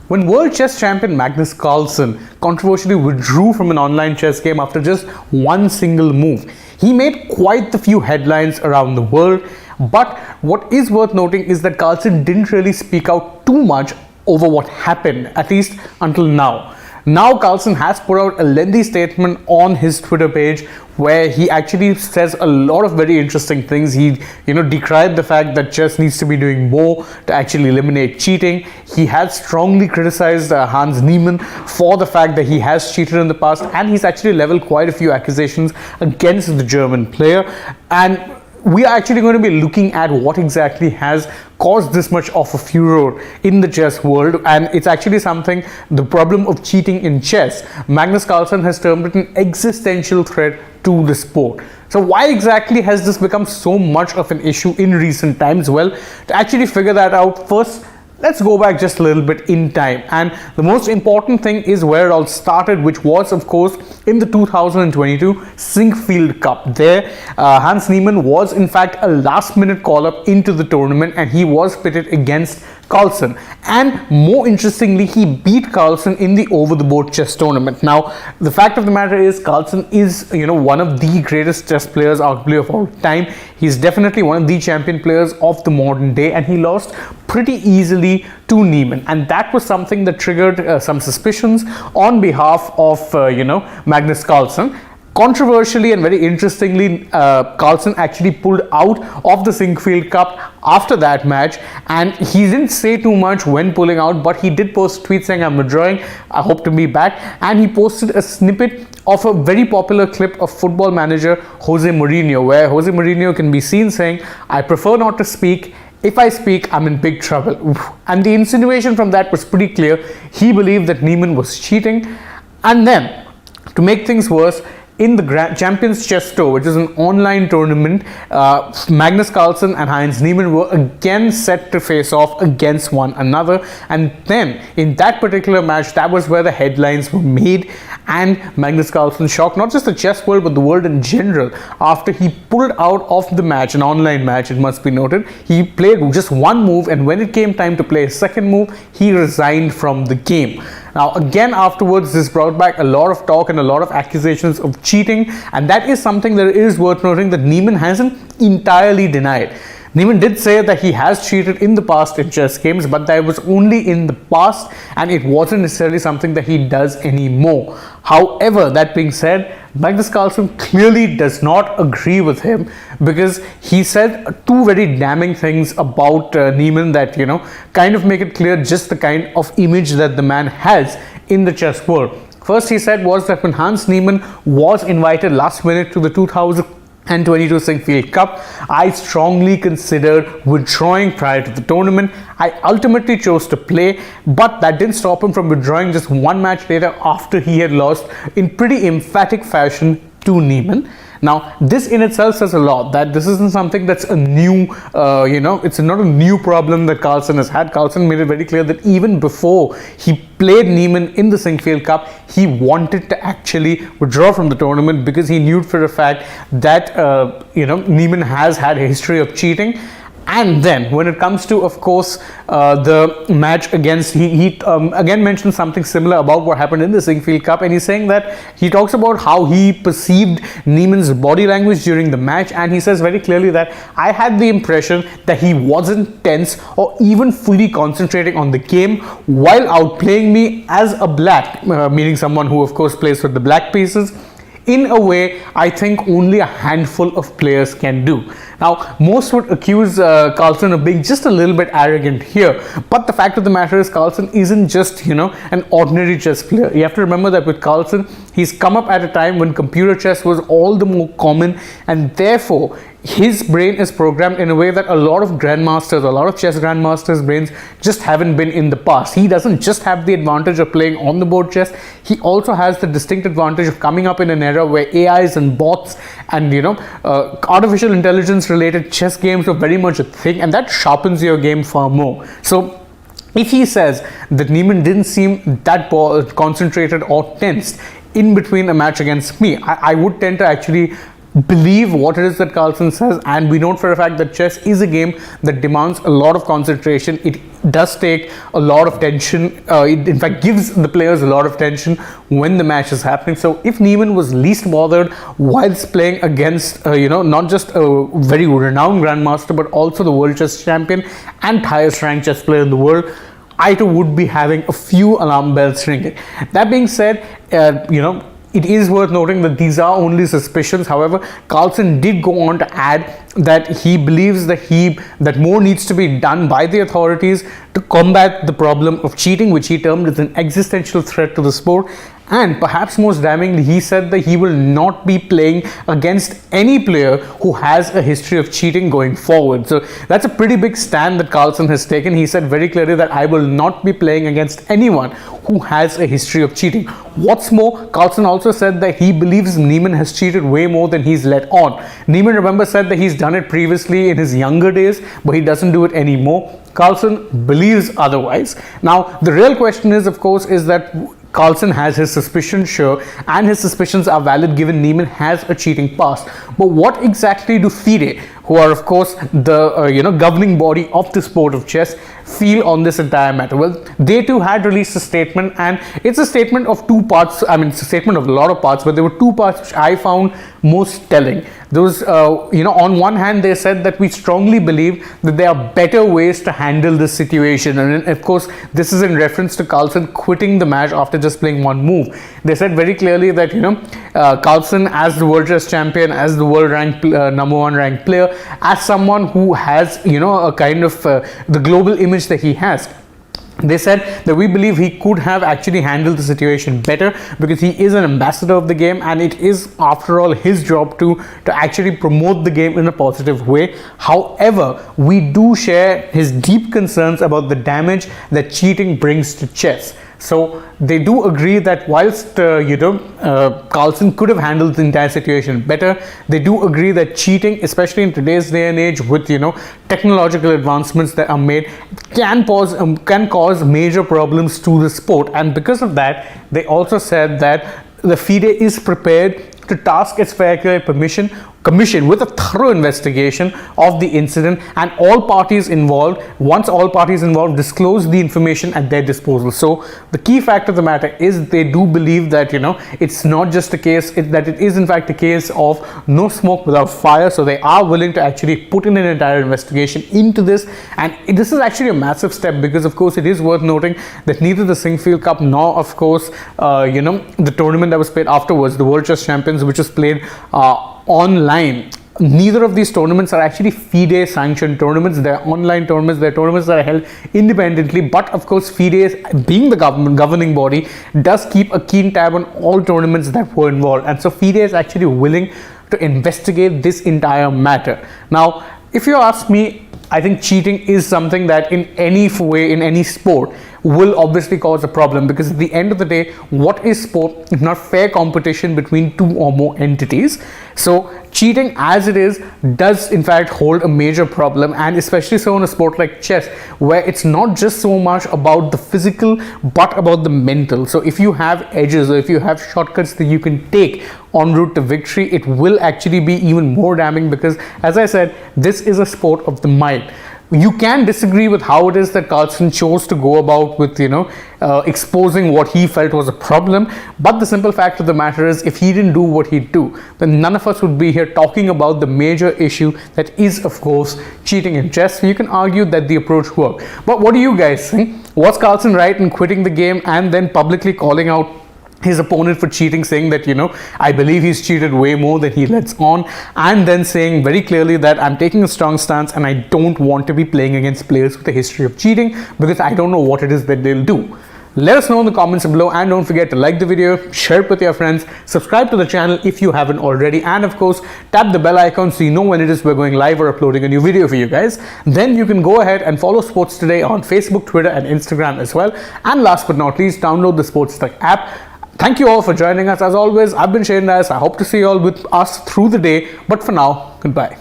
When world chess champion Magnus Carlsen controversially withdrew from an online chess game after just one single move, he made quite the few headlines around the world. But what is worth noting is that Carlsen didn't really speak out too much over what happened, at least until now. Now Carlsen has put out a lengthy statement on his Twitter page where he actually says a lot of very interesting things. He, decried the fact that chess needs to be doing more to actually eliminate cheating. He has strongly criticized Hans Niemann for the fact that he has cheated in the past, and he's actually leveled quite a few accusations against the German player. And we are actually going to be looking at what exactly has caused this much of a furor in the chess world, and it's actually something, the problem of cheating in chess, Magnus Carlsen has termed it an existential threat to the sport. So why exactly has this become so much of an issue in recent times? Well, to actually figure that out, first let's go back just a little bit in time, and the most important thing is where it all started, which was of course in the 2022 Sinquefield Cup. There Hans Niemann was in fact a last minute call up into the tournament, and he was pitted against Carlsen, and more interestingly he beat Carlsen in the over the board chess tournament. Now the fact of the matter is Carlsen is one of the greatest chess players arguably of all time. He's definitely one of the champion players of the modern day, and he lost pretty easily to Niemann, and that was something that triggered some suspicions on behalf of Magnus Carlsen. Controversially and very interestingly, Carlsen actually pulled out of the Sinquefield Cup after that match, and he didn't say too much when pulling out, but he did post a tweet saying, "I'm withdrawing, I hope to be back," and he posted a snippet of a very popular clip of football manager Jose Mourinho, where Jose Mourinho can be seen saying, "I prefer not to speak. If I speak, I'm in big trouble." And the insinuation from that was pretty clear. He believed that Niemann was cheating. And then, to make things worse, in the Champions Chess Tour, which is an online tournament, Magnus Carlsen and Hans Niemann were again set to face off against one another. And then in that particular match, that was where the headlines were made, and Magnus Carlsen shocked not just the chess world but the world in general after he pulled out of the match, an online match it must be noted. He played just one move, and when it came time to play a second move, he resigned from the game. Now again, afterwards this brought back a lot of talk and a lot of accusations of cheating, and that is something that is worth noting that Niemann hasn't entirely denied. Niemann did say that he has cheated in the past in chess games, but that was only in the past and it wasn't necessarily something that he does anymore. However, that being said, Magnus Carlsen clearly does not agree with him, because he said two very damning things about Niemann that kind of make it clear just the kind of image that the man has in the chess world. First, he said was that when Hans Niemann was invited last minute to the 2022 Sinquefield Cup, I strongly considered withdrawing prior to the tournament. I ultimately chose to play, but that didn't stop him from withdrawing just one match later after he had lost in pretty emphatic fashion to Niemann. Now this in itself says a lot, that this isn't something that's a new it's not a new problem that Carlsen has had. Carlsen made it very clear that even before he played Niemann in the Sinquefield Cup, he wanted to actually withdraw from the tournament because he knew for a fact that Niemann has had a history of cheating. And then when it comes to, of course, the match against, he again mentioned something similar about what happened in the Sinquefield Cup, and he's saying that he talks about how he perceived Niemann's body language during the match, and he says very clearly that I had the impression that he wasn't tense or even fully concentrating on the game while outplaying me as a black, meaning someone who of course plays with the black pieces, in a way I think only a handful of players can do. Now, most would accuse Carlsen of being just a little bit arrogant here, but the fact of the matter is Carlsen isn't just, an ordinary chess player. You have to remember that with Carlsen, he's come up at a time when computer chess was all the more common, and therefore his brain is programmed in a way that a lot of grandmasters, a lot of chess grandmasters' brains just haven't been in the past. He doesn't just have the advantage of playing on the board chess, he also has the distinct advantage of coming up in an era where AIs and bots and artificial intelligence related chess games are very much a thing, and that sharpens your game far more. So if he says that Niemann didn't seem that concentrated or tensed in between a match against me, I would tend to actually believe what it is that Carlsen says, and we know for a fact that chess is a game that demands a lot of concentration. It does take a lot of tension. It in fact gives the players a lot of tension when the match is happening. So if Niemann was least bothered whilst playing against not just a very renowned grandmaster but also the world chess champion and highest ranked chess player in the world, I too would be having a few alarm bells ringing. That being said, it is worth noting that these are only suspicions. However, Carlsen did go on to add that he believes that more needs to be done by the authorities to combat the problem of cheating, which he termed as an existential threat to the sport. And perhaps most damningly, he said that he will not be playing against any player who has a history of cheating going forward. So that's a pretty big stand that Carlsen has taken. He said very clearly that I will not be playing against anyone who has a history of cheating. What's more, Carlsen also said that he believes Niemann has cheated way more than he's let on. Niemann, remember, said that he's done it previously in his younger days, but he doesn't do it anymore. Carlsen believes otherwise. Now, the real question is, of course, is that Carlsen has his suspicions, sure, and his suspicions are valid given Niemann has a cheating past. But what exactly do FIDE, who are of course the governing body of the sport of chess, feel on this entire matter? Well, they too had released a statement, and it's a statement of two parts. I mean, it's a statement of a lot of parts, but there were two parts which I found most telling. Those, on one hand, they said that we strongly believe that there are better ways to handle this situation, and of course, this is in reference to Carlsen quitting the match after just playing one move. They said very clearly that Carlsen, as the world chess champion, as the world ranked number one ranked player, as someone who has a kind of the global image that he has, they said that we believe he could have actually handled the situation better because he is an ambassador of the game, and it is after all his job to actually promote the game in a positive way. However, we do share his deep concerns about the damage that cheating brings to chess. So they do agree that whilst Carlsen could have handled the entire situation better, they do agree that cheating, especially in today's day and age with technological advancements that are made, can cause major problems to the sport. And because of that, they also said that the FIDE is prepared to task its Fair Play Commission with a thorough investigation of the incident, and once all parties involved disclose the information at their disposal. So the key fact of the matter is they do believe that it's not just a case, that it is in fact a case of no smoke without fire. So they are willing to actually put in an entire investigation into this, and this is actually a massive step because of course it is worth noting that neither the Singfield Cup nor of course the tournament that was played afterwards, the World Chess Champions, which was played online, neither of these tournaments are actually FIDE sanctioned tournaments. They're online tournaments. They're tournaments that are held independently, but of course FIDE, being the governing body, does keep a keen tab on all tournaments that were involved, and so FIDE is actually willing to investigate this entire matter. Now, if you ask me, I think cheating is something that in any way, in any sport, will obviously cause a problem, because at the end of the day, what is sport if not fair competition between two or more entities? So cheating as it is does in fact hold a major problem, and especially so in a sport like chess, where it's not just so much about the physical but about the mental. So if you have edges or if you have shortcuts that you can take en route to victory, it will actually be even more damning, because as I said, this is a sport of the mind. You can disagree with how it is that Carlsen chose to go about with exposing what he felt was a problem, but the simple fact of the matter is, if he didn't do what he'd do, then none of us would be here talking about the major issue that is of course cheating in chess. So you can argue that the approach worked, but what do you guys think? Was Carlsen right in quitting the game and then publicly calling out his opponent for cheating, saying that I believe he's cheated way more than he lets on, and then saying very clearly that I'm taking a strong stance and I don't want to be playing against players with a history of cheating because I don't know what it is that they'll do? Let us know in the comments below, and don't forget to like the video, share it with your friends, subscribe to the channel if you haven't already, and of course tap the bell icon so you know when it is we're going live or uploading a new video for you guys. Then you can go ahead and follow Sports Today on Facebook, Twitter and Instagram as well. And last but not least, download the SportsTak app. Thank you all for joining us. As always, I've been Shane Dias. I hope to see you all with us through the day, but for now, goodbye.